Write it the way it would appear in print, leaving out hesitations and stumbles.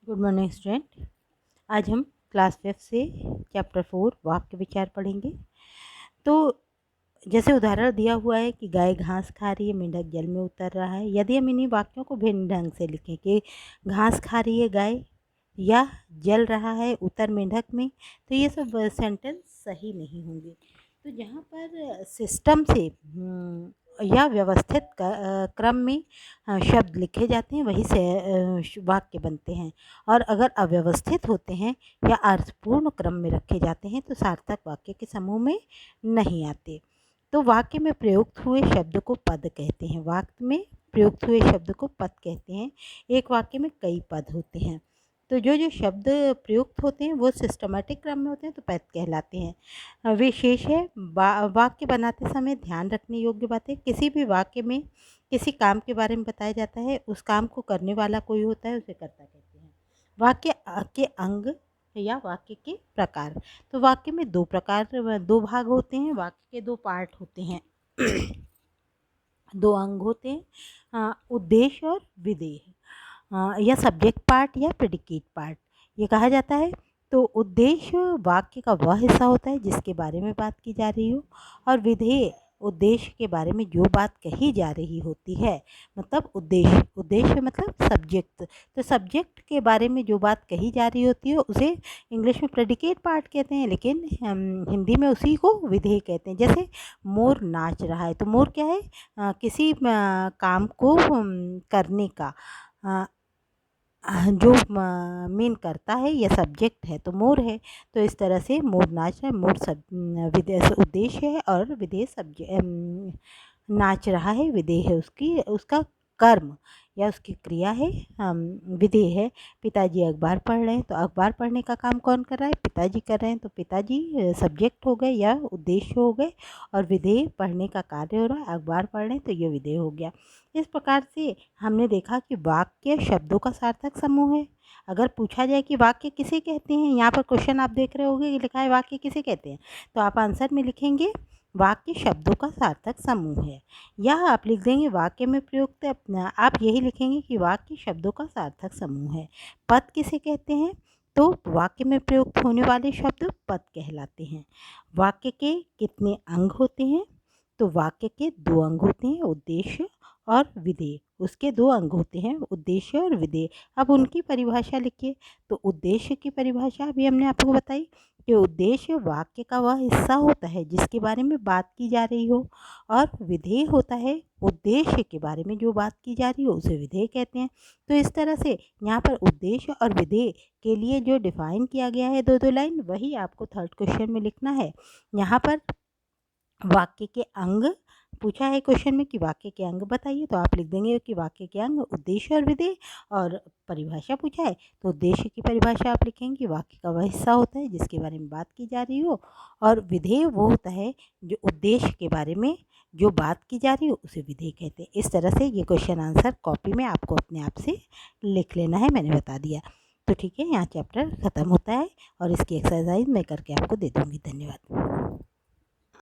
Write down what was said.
Good morning student. आज हम class 5 से चैप्टर 4 वाक्य विचार पढ़ेंगे। तो जैसे उदाहरण दिया हुआ है कि गाय घास खा रही है, मेंढक जल में उतर रहा है। यदि हम इन्हीं वाक्यों को भिन्न ढंग से लिखें कि घास खा रही है गाय या जल रहा है उतर मेंढक में, तो ये सब सेंटेंस सही नहीं होंगे। तो जहाँ पर सिस्टम से या व्यवस्थित क्रम में शब्द लिखे जाते हैं वही से वाक्य बनते हैं, और अगर अव्यवस्थित होते हैं या अर्थपूर्ण क्रम में रखे जाते हैं तो सार्थक वाक्य के समूह में नहीं आते। तो वाक्य में प्रयुक्त हुए शब्द को पद कहते हैं। वाक्य में प्रयुक्त हुए शब्द को पद कहते हैं। एक वाक्य में कई पद होते हैं, तो जो जो शब्द प्रयुक्त होते हैं वो सिस्टमेटिक क्रम में होते हैं तो पद कहलाते हैं। विशेष है वाक्य बनाते समय ध्यान रखने योग्य बात है, किसी भी वाक्य में किसी काम के बारे में बताया जाता है, उस काम को करने वाला कोई होता है, उसे कर्ता कहते हैं। वाक्य के अंग या वाक्य के प्रकार। तो वाक्य में दो भाग होते हैं, वाक्य के दो पार्ट होते हैं दो अंग होते हैं, उद्देश्य और विधेय, या सब्जेक्ट पार्ट या प्रेडिकेट पार्ट ये कहा जाता है। तो उद्देश्य वाक्य का वह हिस्सा होता है जिसके बारे में बात की जा रही हो, और विधेय उद्देश्य के बारे में जो बात कही जा रही होती है। मतलब उद्देश्य मतलब सब्जेक्ट, तो सब्जेक्ट के बारे में जो बात कही जा रही होती है उसे इंग्लिश में प्रेडिकेट पार्ट कहते हैं, लेकिन हिंदी में उसी को विधेय कहते हैं। जैसे मोर नाच रहा है, तो मोर क्या है? किसी काम को करने का जो मीन करता है या सब्जेक्ट है तो मोर है। तो इस तरह से मोर नाच रहा है, मोर विधेय उद्देश्य है और विधेय नाच रहा है, विधेय है उसका कर्म या उसकी क्रिया है, विधेय है। पिताजी अखबार पढ़ रहे हैं, तो अखबार पढ़ने का काम कौन कर रहा है? पिताजी कर रहे हैं, तो पिताजी सब्जेक्ट हो गए या उद्देश्य हो गए, और विधेय पढ़ने का कार्य हो रहा है, अखबार पढ़ रहे हैं, तो ये विधेय हो गया। इस प्रकार से हमने देखा कि वाक्य शब्दों का सार्थक समूह है। अगर पूछा जाए कि वाक्य किसे कहते हैं, यहाँ पर क्वेश्चन आप देख रहे होंगे कि लिखा है वाक्य किसे कहते हैं, तो आप आंसर में लिखेंगे वाक्य शब्दों का सार्थक समूह है, या आप लिख देंगे वाक्य में प्रयुक्त आप यही लिखेंगे कि वाक्य शब्दों का सार्थक समूह है। पद किसे कहते हैं? तो वाक्य में प्रयुक्त होने वाले शब्द पद कहलाते हैं। वाक्य के कितने अंग होते हैं? तो वाक्य के दो अंग होते हैं, उद्देश्य और विधेय। उसके दो अंग होते हैं, उद्देश्य और विधेय। अब उनकी परिभाषा लिखिए। तो उद्देश्य की परिभाषा अभी हमने आपको बताई कि उद्देश्य वाक्य का वह हिस्सा होता है जिसके बारे में बात की जा रही हो, और विधेय होता है उद्देश्य के बारे में जो बात की जा रही हो उसे विधेय कहते हैं। तो इस तरह से यहाँ पर उद्देश्य और विधेय के लिए जो डिफाइन किया गया है दो लाइन, वही आपको थर्ड क्वेश्चन में लिखना है। यहाँ पर वाक्य के अंग पूछा है क्वेश्चन में कि वाक्य के अंग बताइए, तो आप लिख देंगे कि वाक्य के अंग उद्देश्य और विधेय। और परिभाषा पूछा है तो उद्देश्य की परिभाषा आप लिखेंगे कि वाक्य का वह हिस्सा होता है जिसके बारे में बात की जा रही हो, और विधेय वो होता है जो उद्देश्य के बारे में जो बात की जा रही हो उसे विधेय कहते हैं। इस तरह से ये क्वेश्चन आंसर कॉपी में आपको अपने आप से लिख लेना है, मैंने बता दिया। तो ठीक है, यहाँ चैप्टर ख़त्म होता है और इसकी एक्सरसाइज मैं करके आपको दे दूँगी। धन्यवाद।